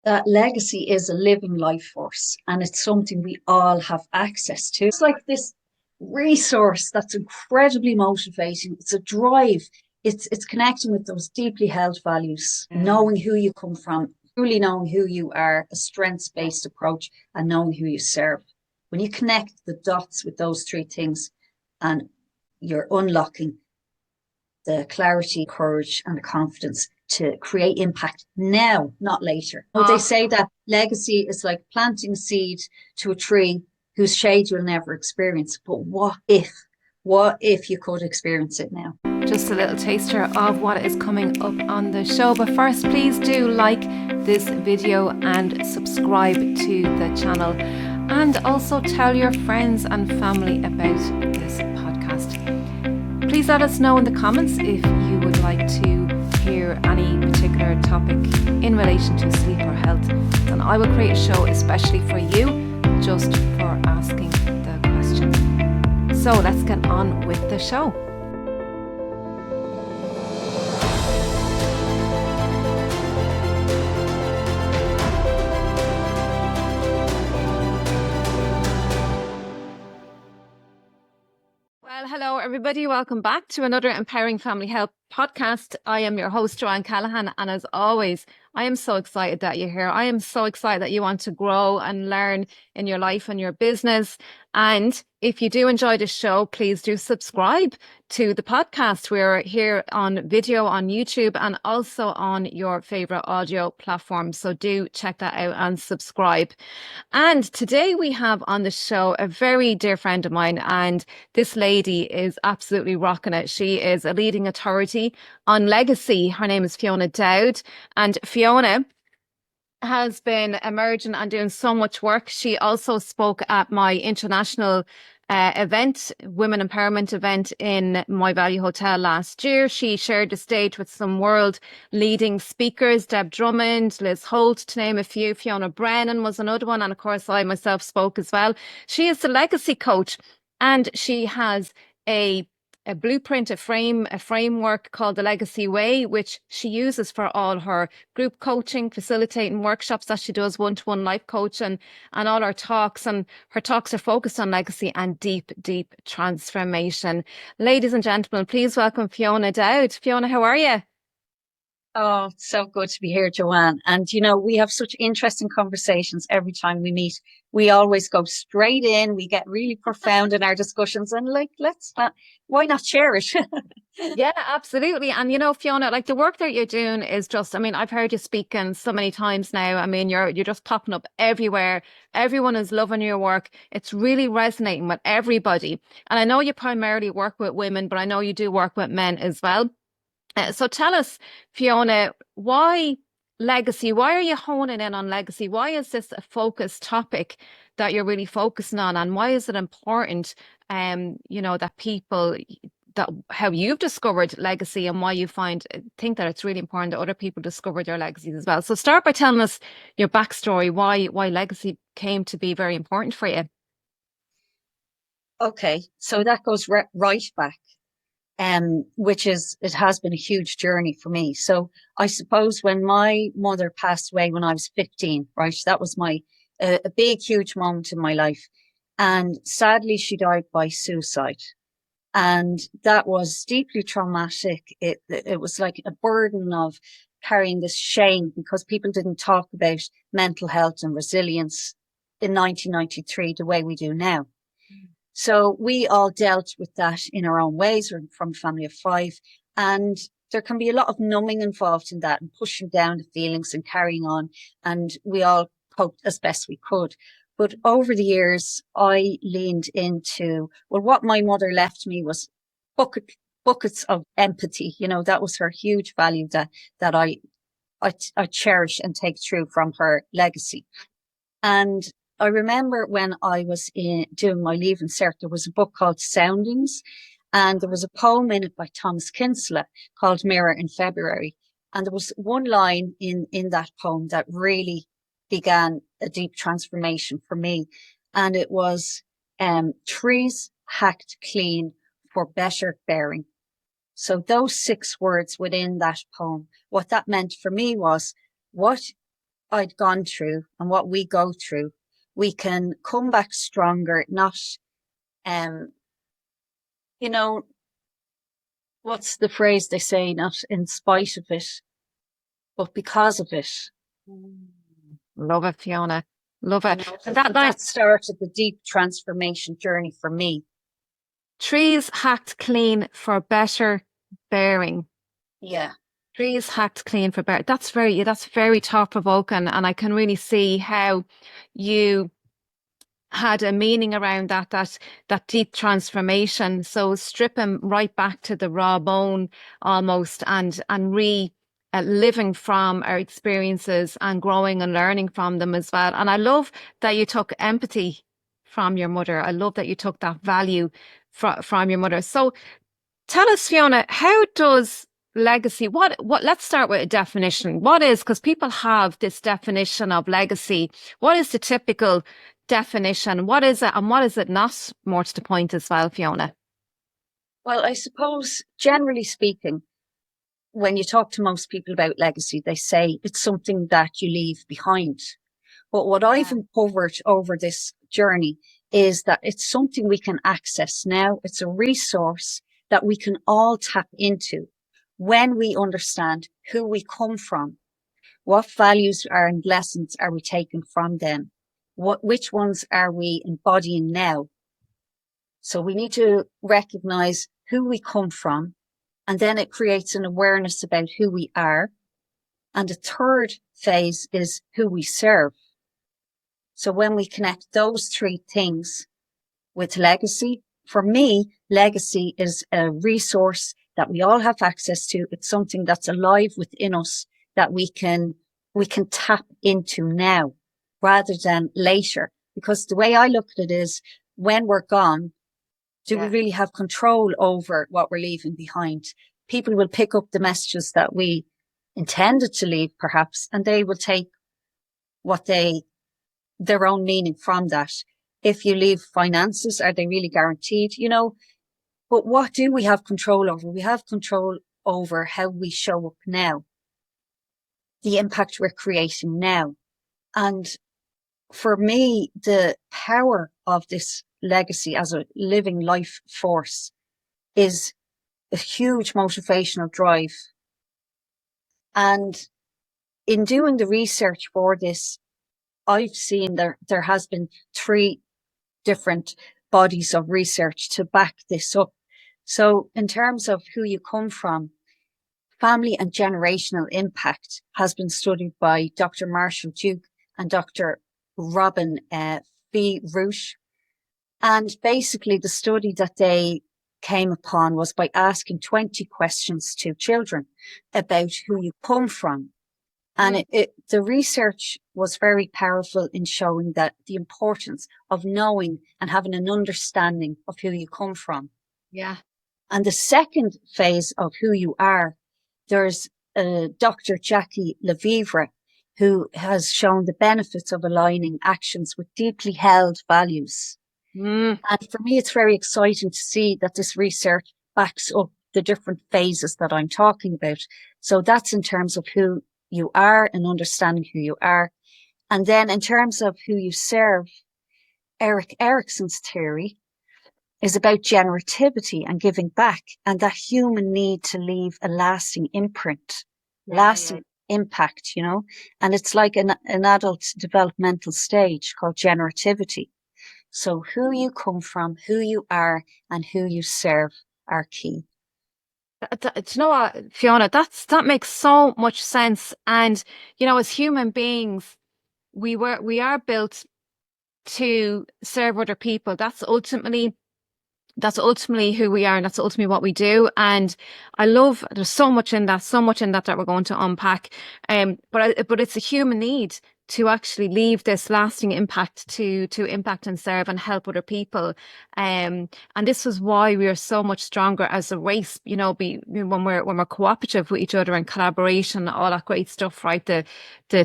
that legacy is a living life force and it's something we all have access to. It's like this resource that's incredibly motivating. It's a drive. It's connecting with those deeply held values, knowing who you come from, truly knowing who you are, a strengths-based approach, and knowing who you serve. When you connect the dots with those three things and you're unlocking the clarity, courage, and the confidence to create impact now, not later. They say that legacy is like planting a seed to a tree whose shade you'll never experience. But what if? What if you could experience it now? Just a little taster of what is coming up on the show. But first, please do like this video and subscribe to the channel. And also tell your friends and family about this podcast. Please let us know in the comments if you would like to hear any particular topic in relation to sleep or health. And I will create a show especially for you, just for asking the questions. So let's get on with the show. Well, hello, everybody. Welcome back to another Empowering Family Health podcast. I am your host, Johann Callaghan. And as always, I am so excited that you're here. I am so excited that you want to grow and learn in your life and your business. And if you do enjoy the show, please do subscribe to the podcast. We're here on video on YouTube and also on your favorite audio platform. So do check that out and subscribe. And today we have on the show a very dear friend of mine, and this lady is absolutely rocking it. She is a leading authority on legacy. Her name is Fiona Dowd, and Fiona has been emerging and doing so much work. She also spoke at my international event, women empowerment event in My Value Hotel last year. She shared the stage with some world leading speakers, Deb Drummond, Liz Holt, to name a few. Fiona Brennan was another one. And of course, I myself spoke as well. She is the legacy coach, and she has a blueprint, a framework called the Legacy Way, which she uses for all her group coaching, facilitating workshops that she does, one-to-one life coach, and all her talks. And her talks are focused on legacy and deep, deep transformation. Ladies and gentlemen, please welcome Fiona Dowd. Fiona, how are you? Oh, it's so good to be here, Joanne. And, we have such interesting conversations every time we meet. We always go straight in. We get really profound in our discussions and why not share it? Yeah, absolutely. And, Fiona, like the work that you're doing is just, I've heard you speaking so many times now. You're just popping up everywhere. Everyone is loving your work. It's really resonating with everybody. And I know you primarily work with women, but I know you do work with men as well. So tell us, Fiona, why legacy? Why are you honing in on legacy? Why is this a focused topic that you're really focusing on? And why is it important, that people, that how you've discovered legacy and why you think that it's really important that other people discover their legacies as well? So start by telling us your backstory, why legacy came to be very important for you. Okay, so that goes right back. It has been a huge journey for me. So I suppose when my mother passed away when I was 15, right, that was a big, huge moment in my life. And sadly, she died by suicide. And that was deeply traumatic. It was like a burden of carrying this shame because people didn't talk about mental health and resilience in 1993 the way we do now. So we all dealt with that in our own ways. We're from a family of 5, and there can be a lot of numbing involved in that and pushing down the feelings and carrying on. And we all coped as best we could. But over the years, I leaned into, what my mother left me was buckets of empathy. That was her huge value that I cherish and take through from her legacy. And I remember when I was doing my Leaving Cert, there was a book called Soundings, and there was a poem in it by Thomas Kinsella called Mirror in February. And there was one line in that poem that really began a deep transformation for me. And it was, trees hacked clean for better bearing. So those 6 words within that poem, what that meant for me was, what I'd gone through and what we go through, we can come back stronger, not, um, you know, what's the phrase they say, not in spite of it, but because of it. Love it, Fiona. Love You it. know, And that started the deep transformation journey for me. trees hacked clean for better bearing. Yeah. Trees hacked clean for better. That's very thought provoking, and I can really see how you had a meaning around that deep transformation. So stripping right back to the raw bone almost, and living from our experiences and growing and learning from them as well. And I love that you took empathy from your mother. I love that you took that value from your mother. So tell us, Fiona, how does legacy, let's start with a definition. What is, because people have this definition of legacy. What is the typical definition? What is it and what is it not? More to the point as well, Fiona. Well, I suppose, generally speaking, when you talk to most people about legacy, they say it's something that you leave behind. But what I've uncovered over this journey is that it's something we can access now. It's a resource that we can all tap into when we understand who we come from, what values and lessons are we taking from them, which ones are we embodying now. So we need to recognize who we come from, and then it creates an awareness about who we are. And the third phase is who we serve. So when we connect those three things with legacy, for me, legacy is a resource that we all have access to. It's something that's alive within us that we can tap into now rather than later. Because the way I look at it is, when we're gone, do we really have control over what we're leaving behind? People will pick up the messages that we intended to leave, perhaps, and they will take their own meaning from that. If you leave finances, are they really guaranteed? But what do we have control over? We have control over how we show up now, the impact we're creating now. And for me, the power of this legacy as a living life force is a huge motivational drive. And in doing the research for this, I've seen there has been 3 different bodies of research to back this up. So in terms of who you come from, family and generational impact has been studied by Dr. Marshall Duke and Dr. Robin V. Root. And basically the study that they came upon was by asking 20 questions to children about who you come from. And the research was very powerful in showing that the importance of knowing and having an understanding of who you come from. Yeah. And the second phase of who you are, there's Dr. Jackie Levivre, who has shown the benefits of aligning actions with deeply held values. And for me, it's very exciting to see that this research backs up the different phases that I'm talking about. So that's in terms of who you are and understanding who you are. And then in terms of who you serve, Erik Erikson's theory is about generativity and giving back, and that human need to leave a lasting imprint, lasting impact, and it's like an adult developmental stage called generativity. So who you come from, who you are, and who you serve are key. Do you know what, Fiona, that makes so much sense. And, as human beings, we are built to serve other people. That's ultimately who we are, and that's ultimately what we do. And I love, there's so much in that that we're going to unpack. But it's a human need to actually leave this lasting impact, to impact and serve and help other people. And this is why we are so much stronger as a race, when we're cooperative with each other and collaboration, all that great stuff, right? The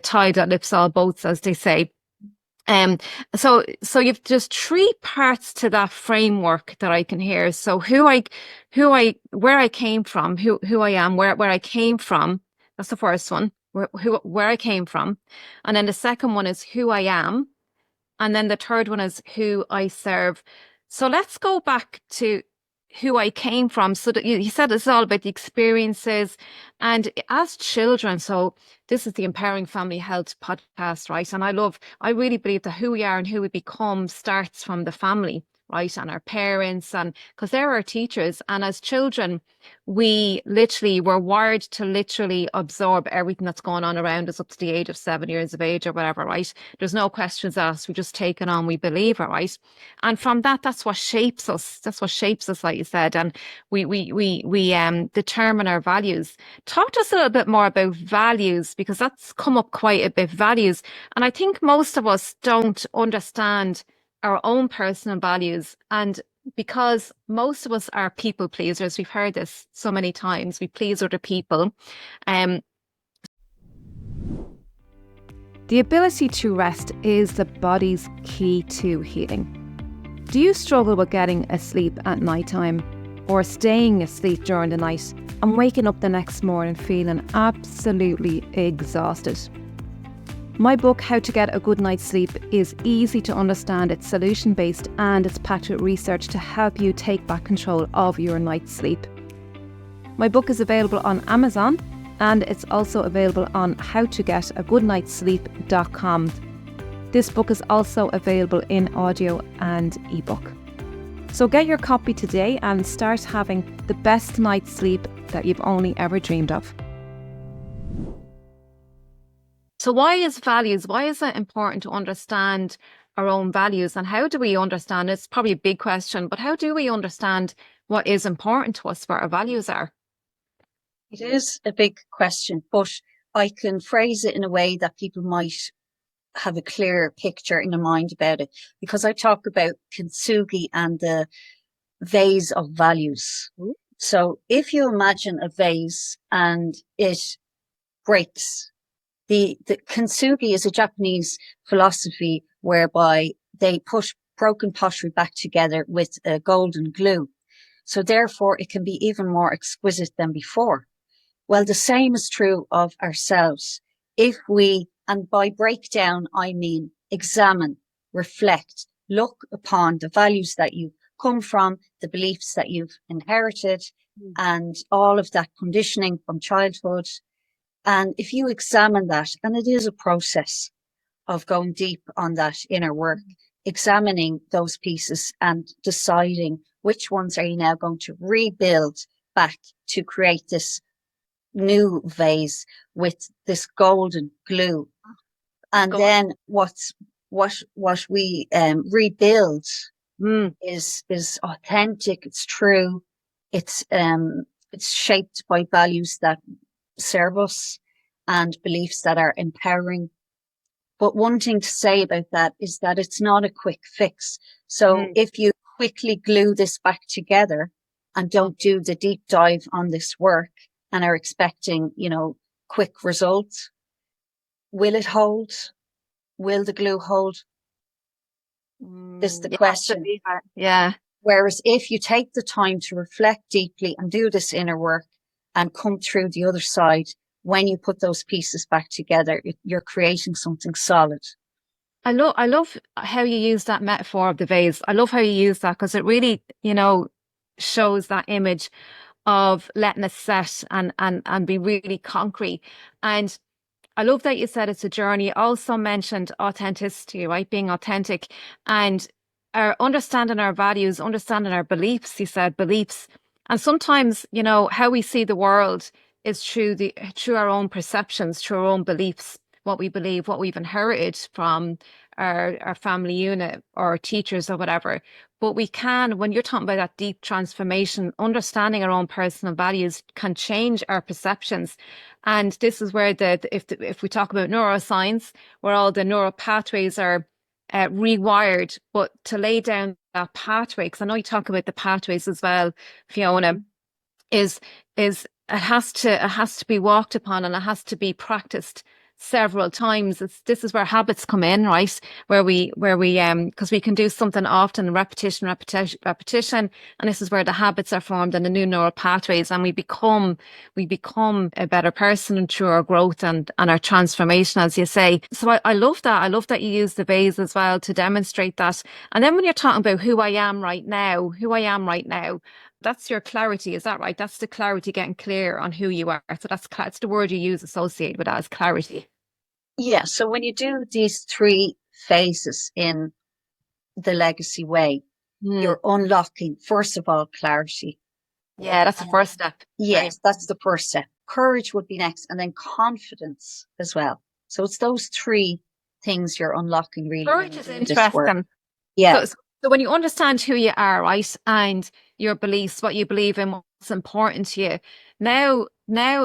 tide that lifts all boats, as they say. So you've just 3 parts to that framework that I can hear. So where I came from, who I am, where I came from. That's the first one. where I came from. And then the second one is who I am. And then the third one is who I serve. So let's go back to who I came from. So that you said it's all about the experiences and as children. So this is the Empowering Family Health podcast, right? And I really believe that who we are and who we become starts from the family, right? And our parents, and because they're our teachers. And as children, we literally were wired to literally absorb everything that's going on around us up to the age of 7 years of age or whatever, right? There's no questions asked. We just take it on, we believe it, right? And from that, that's what shapes us. That's what shapes us, like you said. And we determine our values. Talk to us a little bit more about values, because that's come up quite a bit, values. And I think most of us don't understand our own personal values. And because most of us are people pleasers, we've heard this so many times, we please other people. The ability to rest is the body's key to healing. Do you struggle with getting asleep at nighttime or staying asleep during the night and waking up the next morning feeling absolutely exhausted? My book, How to Get a Good Night's Sleep, is easy to understand. It's solution-based and it's packed with research to help you take back control of your night's sleep. My book is available on Amazon and it's also available on howtogetagoodnightsleep.com. This book is also available in audio and ebook. So get your copy today and start having the best night's sleep that you've only ever dreamed of. So why is it important to understand our own values, and how do we understand? It's probably a big question, but how do we understand what is important to us, what our values are? It is a big question, but I can phrase it in a way that people might have a clear picture in their mind about it, because I talk about kintsugi and the vase of values. So if you imagine a vase and it breaks, the kintsugi is a Japanese philosophy whereby they put broken pottery back together with golden glue. So therefore it can be even more exquisite than before. Well, the same is true of ourselves. If we, and by breakdown, I mean examine, reflect, look upon the values that you come from, the beliefs that you've inherited, and all of that conditioning from childhood. And if you examine that, and it is a process of going deep on that inner work, examining those pieces and deciding which ones are you now going to rebuild back to create this new vase with this golden glue. And then what we rebuild is authentic, it's true, it's shaped by values that serve us and beliefs that are empowering. But one thing to say about that is that it's not a quick fix. So if you quickly glue this back together and don't do the deep dive on this work and are expecting, quick results, will it hold? Will the glue hold? Is the question. Yeah. Whereas if you take the time to reflect deeply and do this inner work and come through the other side, when you put those pieces back together, you're creating something solid. I love how you use that metaphor of the vase. I love how you use that, because it really, shows that image of letting it set and be really concrete. And I love that you said it's a journey. You also mentioned authenticity, right? Being authentic and our understanding our values, understanding our beliefs. You said beliefs. And sometimes, how we see the world is through our own perceptions, through our own beliefs, what we believe, what we've inherited from our family unit or teachers or whatever. But we can, when you're talking about that deep transformation, understanding our own personal values can change our perceptions. And this is where if we talk about neuroscience, where all the neural pathways are rewired, but to lay down that pathway, because I know you talk about the pathways as well, Fiona, is it has to be walked upon and it has to be practiced several times. This is where habits come in, right? Because we can do something often, repetition, and this is where the habits are formed and the new neural pathways, and we become a better person through our growth and our transformation, as you say. So I love that. I love that you use the vase as well to demonstrate that. And then when you're talking about who I am right now, that's your clarity, is that right? That's the clarity, getting clear on who you are. So that's the word you use associated with that, as clarity. Yeah. So when you do these 3 phases in the legacy way, you're unlocking, first of all, clarity. Yeah, that's the first step. Yes, that's the first step. Courage would be next, and then confidence as well. So it's those 3 things you're unlocking really. Courage is interesting. Yeah. So when you understand who you are, right, and your beliefs, what you believe in, what's important to you, now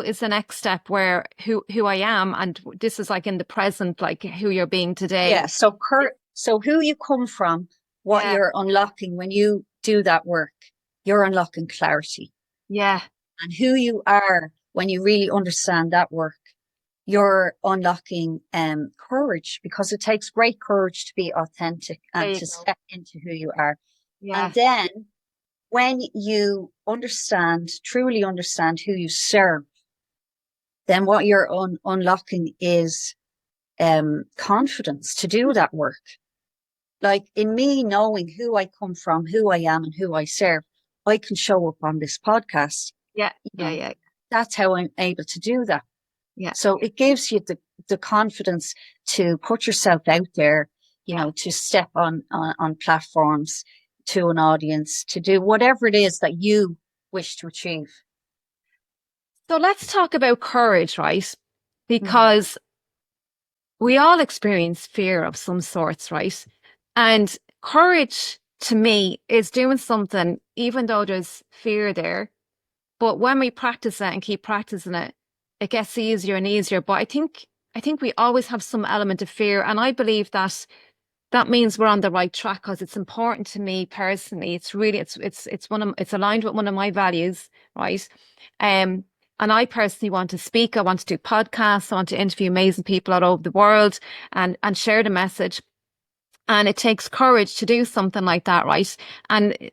is the next step where who I am, and this is like in the present, like who you're being today. Yeah. So who you come from, what you're unlocking when you do that work, you're unlocking clarity. Yeah. And who you are when you really understand that work, you're unlocking courage, because it takes great courage to be authentic and to step into who you are. Yeah. And then when you truly understand who you serve, then what you're unlocking is confidence to do that work. Like in me knowing who I come from, who I am, and who I serve, I can show up on this podcast. Yeah. Yeah. That's how I'm able to do that. Yeah. So it gives you the confidence to put yourself out there, to step on platforms, to an audience, to do whatever it is that you wish to achieve. So let's talk about courage, right? Because we all experience fear of some sorts, right? And courage to me is doing something, even though there's fear there. But when we practice it and keep practicing it, it gets easier and easier. But I think we always have some element of fear. And I believe that means we're on the right track, because it's important to me personally. It's really, it's aligned with one of my values, right? And I personally want to speak. I want to do podcasts. I want to interview amazing people all over the world and share the message. And it takes courage to do something like that, right? And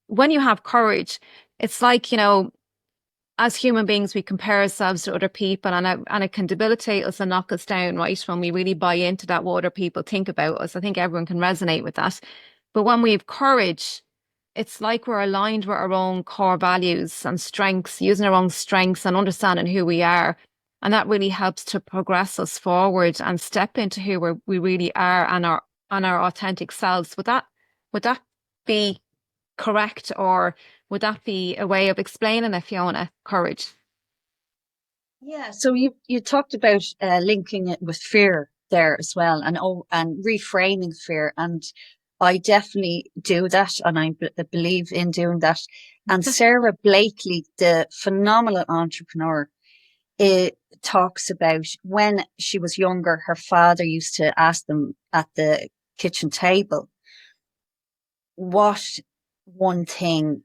when you have courage, it's like, as human beings, we compare ourselves to other people, and it can debilitate us and knock us down, right? When we really buy into that, what other people think about us. I think everyone can resonate with that. But when we have courage, it's like we're aligned with our own core values and strengths, using our own strengths and understanding who we are. And that really helps to progress us forward and step into who we really are, and our authentic selves. Would that be correct, or would that be a way of explaining it, Fiona? Courage. Yeah. So you talked about linking it with fear there as well, and reframing fear, and I definitely do that, and I believe in doing that. And Sarah Blakely, the phenomenal entrepreneur, it talks about when she was younger, her father used to ask them at the kitchen table, what one thing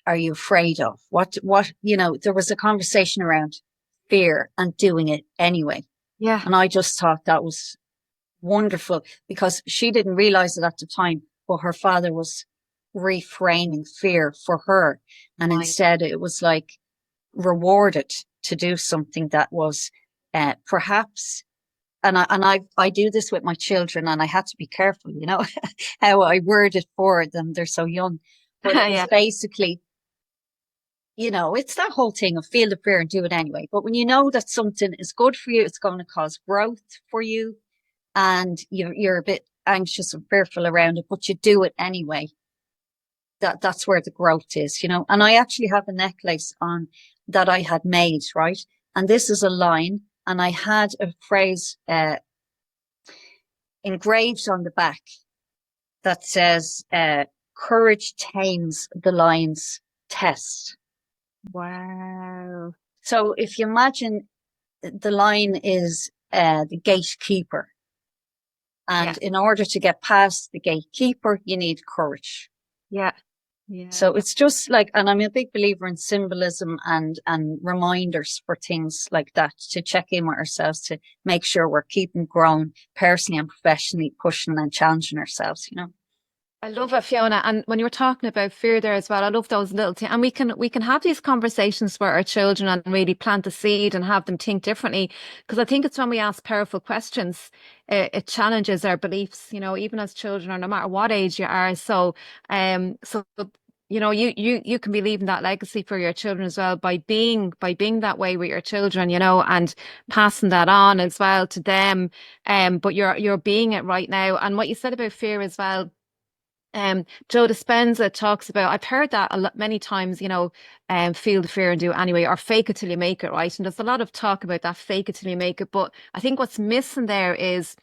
are you afraid of? What, there was a conversation around fear and doing it anyway. Yeah. And I just thought that was wonderful, because she didn't realize it at the time, but her father was reframing fear for her. And instead it was like rewarded to do something that was perhaps, and I do this with my children, and I had to be careful, how I word it for them. They're so young. But it's basically, it's that whole thing of feel the fear and do it anyway. But when you know that something is good for you, it's going to cause growth for you, and you're a bit anxious and fearful around it, but you do it anyway. That's where the growth is, And I actually have a necklace on that I had made, right? And this is a line, and I had a phrase engraved on the back that says, courage tames the lion's test. Wow. So if you imagine the lion is the gatekeeper, and in order to get past the gatekeeper, you need courage. Yeah. Yeah. So it's just like, and I'm a big believer in symbolism and reminders for things like that to check in with ourselves to make sure we're keeping growing personally and professionally, pushing and challenging ourselves, you know. I love it, Fiona. And when you were talking about fear there as well, I love those little things. And we can have these conversations with our children and really plant the seed and have them think differently. Because I think it's when we ask powerful questions, it challenges our beliefs, even as children or no matter what age you are. So you can be leaving that legacy for your children as well by being that way with your children, and passing that on as well to them. But you're being it right now. And what you said about fear as well. Joe Dispenza talks about, I've heard that many times, feel the fear and do it anyway, or fake it till you make it, right? And there's a lot of talk about that, fake it till you make it. But I think what's missing there is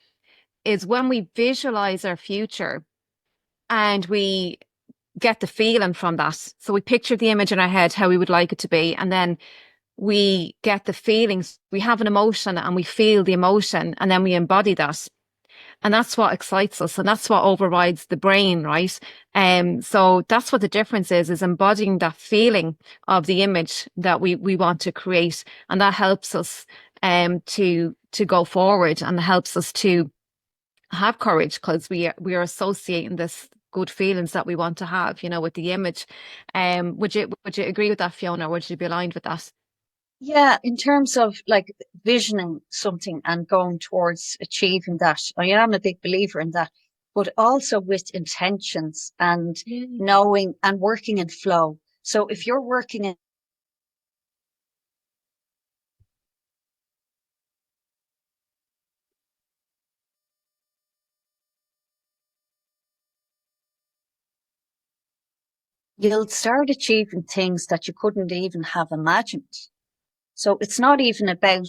when we visualize our future and we get the feeling from that. So we picture the image in our head, how we would like it to be, and then we get the feelings, we have an emotion and we feel the emotion, and then we embody that. And that's what excites us, and that's what overrides the brain, right? So that's what the difference is embodying that feeling of the image that we want to create. And that helps us to go forward, and helps us to have courage, because we are associating this good feelings that we want to have, with the image. Would you agree with that, Fiona, or would you be aligned with that? Yeah, in terms of like visioning something and going towards achieving that, I am a big believer in that, but also with intentions and knowing and working in flow. So if you're working in, you'll start achieving things that you couldn't even have imagined. So it's not even about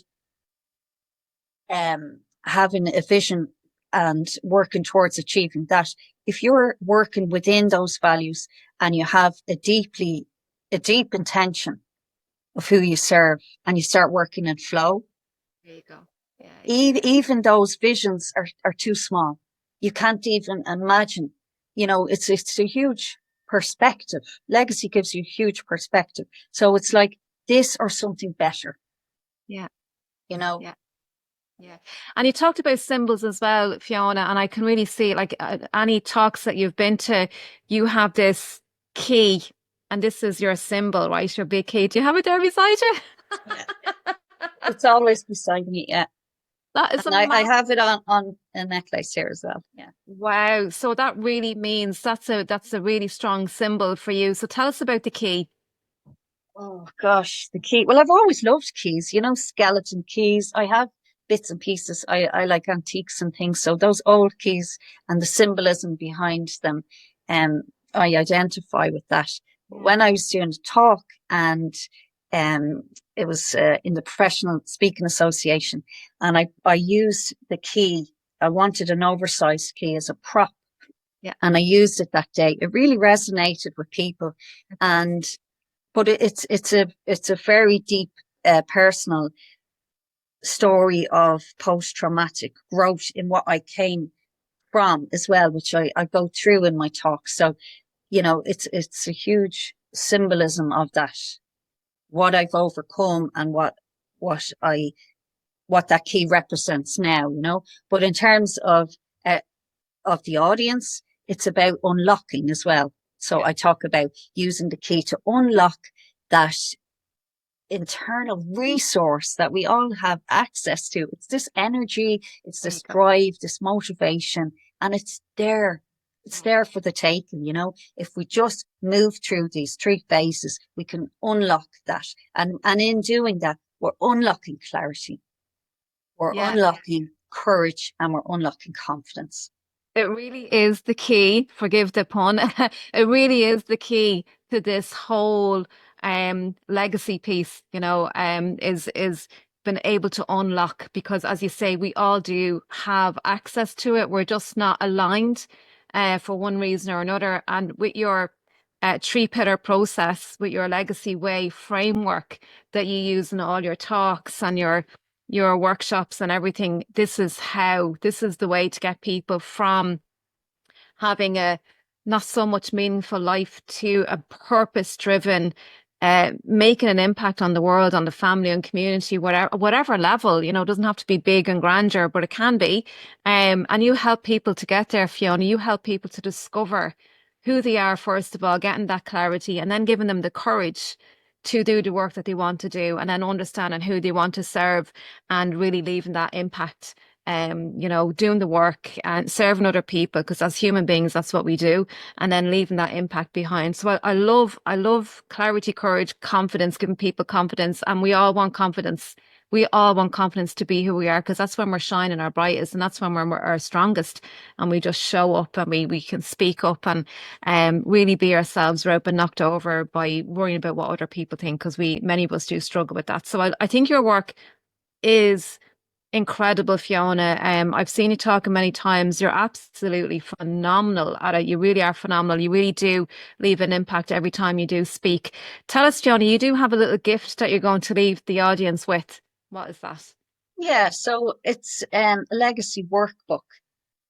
having a vision and working towards achieving that. If you're working within those values and you have a deep intention of who you serve and you start working in flow, There you go. Yeah, yeah, yeah. even those visions are too small. You can't even imagine, it's a huge perspective. Legacy gives you huge perspective. So it's like this or something better, Yeah, you know? yeah. Yeah. And you talked about symbols as well, Fiona, and I can really see like any talks that you've been to, you have this key, and this is your symbol, right? Your big key. Do you have it there beside you? Yeah. It's always beside me. Yeah. That is a And I massive. have it on a necklace here as well. Yeah. Wow. So that really means that's a really strong symbol for you. So tell us about the key. Oh gosh, the key. Well, I've always loved keys, skeleton keys. I have bits and pieces. I like antiques and things. So those old keys and the symbolism behind them, um, I identify with that. Yeah. When I was doing the talk and um it was in the Professional Speaking Association, and I used the key. I wanted an oversized key as a prop, Yeah. and I used it that day. It really resonated with people, and but it's a very deep personal story of post traumatic growth in what I came from as well, which I go through in my talk. So it's a huge symbolism of that, what I've overcome and what I what that key represents now. But in terms of the audience, it's about unlocking as well. So Yeah. I talk about using the key to unlock that internal resource that we all have access to. It's this energy, it's There you this go. drive, this motivation, and it's there. It's Yeah. there for the taking. If we just move through these three phases, we can unlock that. And in doing that, we're unlocking clarity, we're Yeah. unlocking courage, and we're unlocking confidence. It really is the key, forgive the pun. It really is the key to this whole legacy piece, is been able to unlock, because as you say, we all do have access to it. We're just not aligned for one reason or another. And with your three-pillar process, with your legacy way framework that you use in all your talks and your workshops and everything, this is the way to get people from having a not so much meaningful life to a purpose-driven, making an impact on the world, on the family and community, whatever level, it doesn't have to be big and grandeur, but it can be. And you help people to get there, Fiona. You help people to discover who they are, first of all, getting that clarity, and then giving them the courage to do the work that they want to do, and then understanding who they want to serve, and really leaving that impact, doing the work and serving other people, because as human beings, that's what we do, and then leaving that impact behind. So I love clarity, courage, confidence, giving people confidence, and we all want confidence. We all want confidence to be who we are, because that's when we're shining our brightest, and that's when we're our strongest, and we just show up, and we can speak up and really be ourselves, rather than knocked over by worrying about what other people think, because many of us do struggle with that. So I think your work is incredible, Fiona. I've seen you talking many times. You're absolutely phenomenal at it. You really are phenomenal. You really do leave an impact every time you do speak. Tell us, Fiona, you do have a little gift that you're going to leave the audience with. What is that? Yeah, so it's a legacy workbook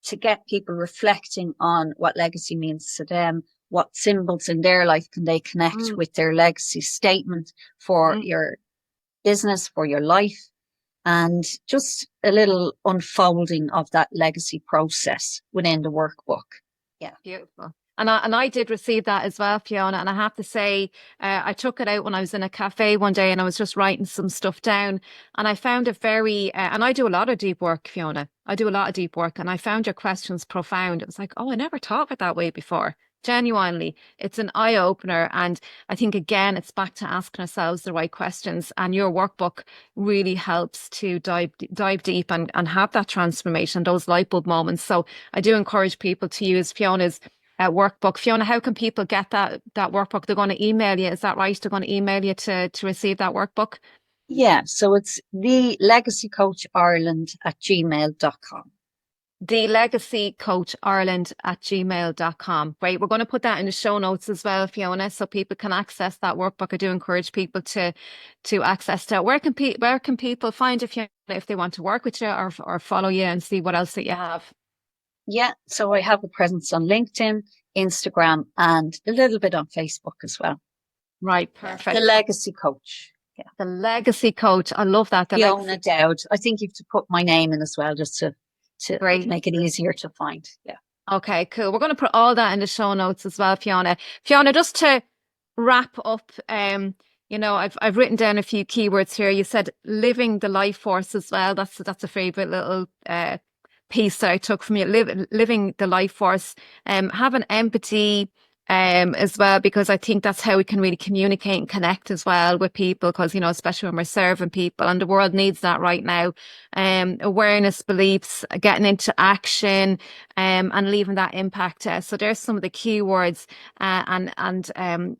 to get people reflecting on what legacy means to them, what symbols in their life can they connect with their legacy statement for your business, for your life, and just a little unfolding of that legacy process within the workbook. Yeah. Beautiful. And I did receive that as well, Fiona. And I have to say, I took it out when I was in a cafe one day, and I was just writing some stuff down. And I found it very, and I do a lot of deep work, Fiona. I do a lot of deep work. And I found your questions profound. It was like, oh, I never thought of it that way before. Genuinely, it's an eye opener. And I think, again, it's back to asking ourselves the right questions. And your workbook really helps to dive deep and have that transformation, those light bulb moments. So I do encourage people to use Fiona's workbook. Fiona, how can people get that workbook? They're going to email you. Is that right? They're going to email you to receive that workbook? Yeah. So it's thelegacycoachireland@gmail.com. thelegacycoachireland@gmail.com. Right. We're going to put that in the show notes as well, Fiona, so people can access that workbook. I do encourage people to access that. Where can people find you, Fiona, if they want to work with you or follow you and see what else that you have? Yeah, so I have a presence on LinkedIn, Instagram, and a little bit on Facebook as well. Right, perfect. The Legacy Coach. Yeah. The Legacy Coach. I love that. Fiona Dowd. I think you have to put my name in as well, just to make it easier to find. Yeah. Okay, cool. We're going to put all that in the show notes as well, Fiona. Fiona, just to wrap up, I've written down a few keywords here. You said living the life force as well. That's a favorite little piece that I took from you. Living the life force, having empathy as well, because I think that's how we can really communicate and connect as well with people, because especially when we're serving people, and the world needs that right now. Awareness, beliefs, getting into action, and leaving that impact. So there's some of the key words and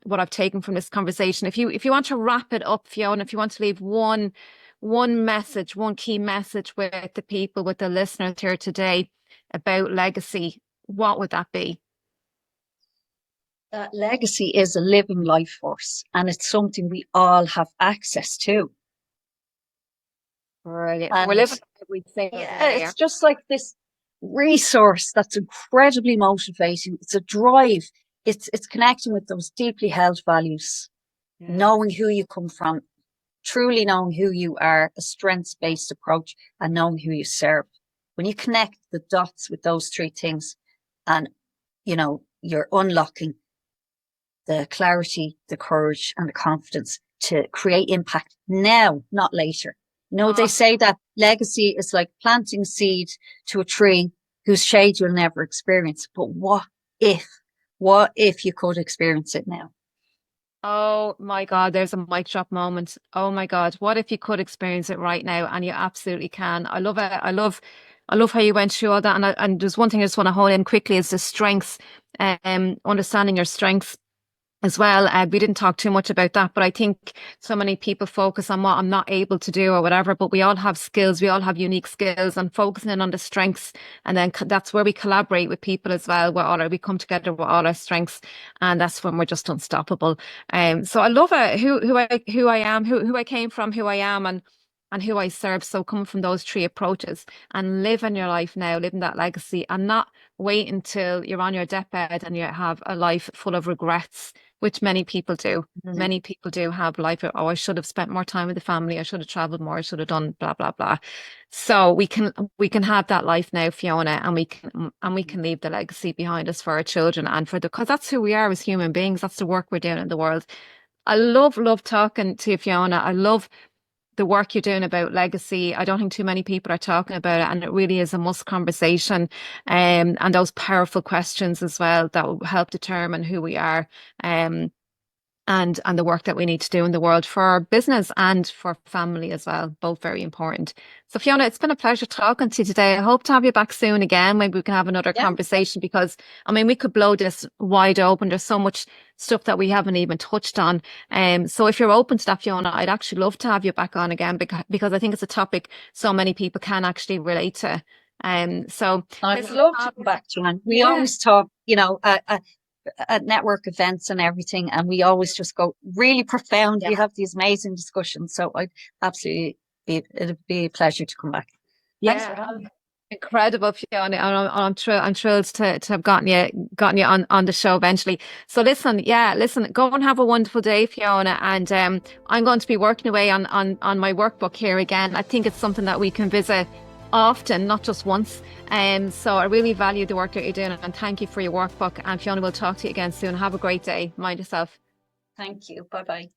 what I've taken from this conversation. If you want to wrap it up, Fiona, if you want to leave one message, one key message with the people, with the listeners here today about legacy, what would that be? That legacy is a living life force, and it's something we all have access to. Brilliant. We're living, we say. Yeah, it's just like this resource that's incredibly motivating. It's a drive. It's connecting with those deeply held values, knowing who you come from, truly knowing who you are, a strengths-based approach, and knowing who you serve. When you connect the dots with those three things, and you're unlocking the clarity, the courage, and the confidence to create impact now, not later. They say that legacy is like planting seed to a tree whose shade you'll never experience. But what if you could experience it now? Oh my God, there's a mic drop moment. Oh my God, what if you could experience it right now? And you absolutely can. I love it. I love how you went through all that. And there's one thing I just want to hone in quickly is the strengths, understanding your strengths as well. We didn't talk too much about that, but I think so many people focus on what I'm not able to do or whatever, but we all have skills. We all have unique skills, and focusing in on the strengths. And then that's where we collaborate with people as well. We come together with all our strengths, and that's when we're just unstoppable. So I love it. Who I am, who I came from, who I am, and and who I serve. So coming from those three approaches and living your life now, living that legacy, and not wait until you're on your deathbed and you have a life full of regrets, which many people do. Mm. Many people do have life of, oh, I should have spent more time with the family. I should have traveled more. I should have done blah, blah, blah. So we can have that life now, Fiona, and we can leave the legacy behind us for our children and for because that's who we are as human beings. That's the work we're doing in the world. I love talking to you, Fiona. I love the work you're doing about legacy. I don't think too many people are talking about it, and it really is a must conversation. And those powerful questions as well that will help determine who we are. And the work that we need to do in the world for our business and for family as well, both very important. So Fiona, it's been a pleasure talking to you today. I hope to have you back soon again. Maybe we can have another conversation, because I mean, we could blow this wide open. There's so much stuff that we haven't even touched on. So if you're open to that, Fiona, I'd actually love to have you back on again, because I think it's a topic so many people can actually relate to. So I'd love to come back, Joanne. We always talk, at network events and everything, and we always just go really profound. We have these amazing discussions, so I'd absolutely it'd be a pleasure to come back. Thanks for having me. Incredible, Fiona. I'm thrilled to have gotten you on the show eventually. So listen, go and have a wonderful day, Fiona. And I'm going to be working away on my workbook here again. I think it's something that we can visit often, not just once. So I really value the work that you're doing, and thank you for your workbook. And Fiona, we'll talk to you again soon. Have a great day. Mind yourself. Thank you. Bye-bye.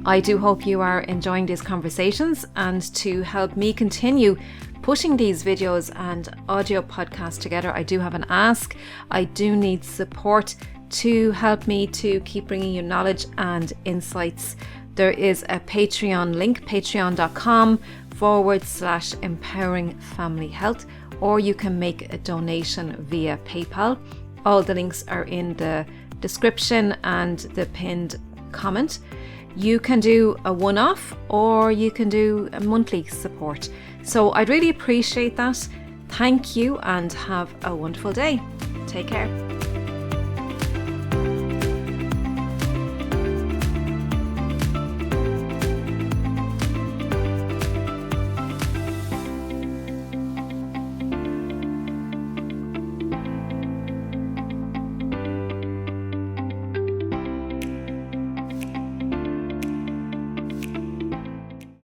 I do hope you are enjoying these conversations, and to help me continue pushing these videos and audio podcasts together, I do have an ask. I do need support to help me to keep bringing you knowledge and insights. There is a Patreon link, patreon.com/empowering family health, or you can make a donation via PayPal. All the links are in the description and the pinned comment. You can do a one-off, or you can do a monthly support. So I'd really appreciate that. Thank you, and have a wonderful day. Take care.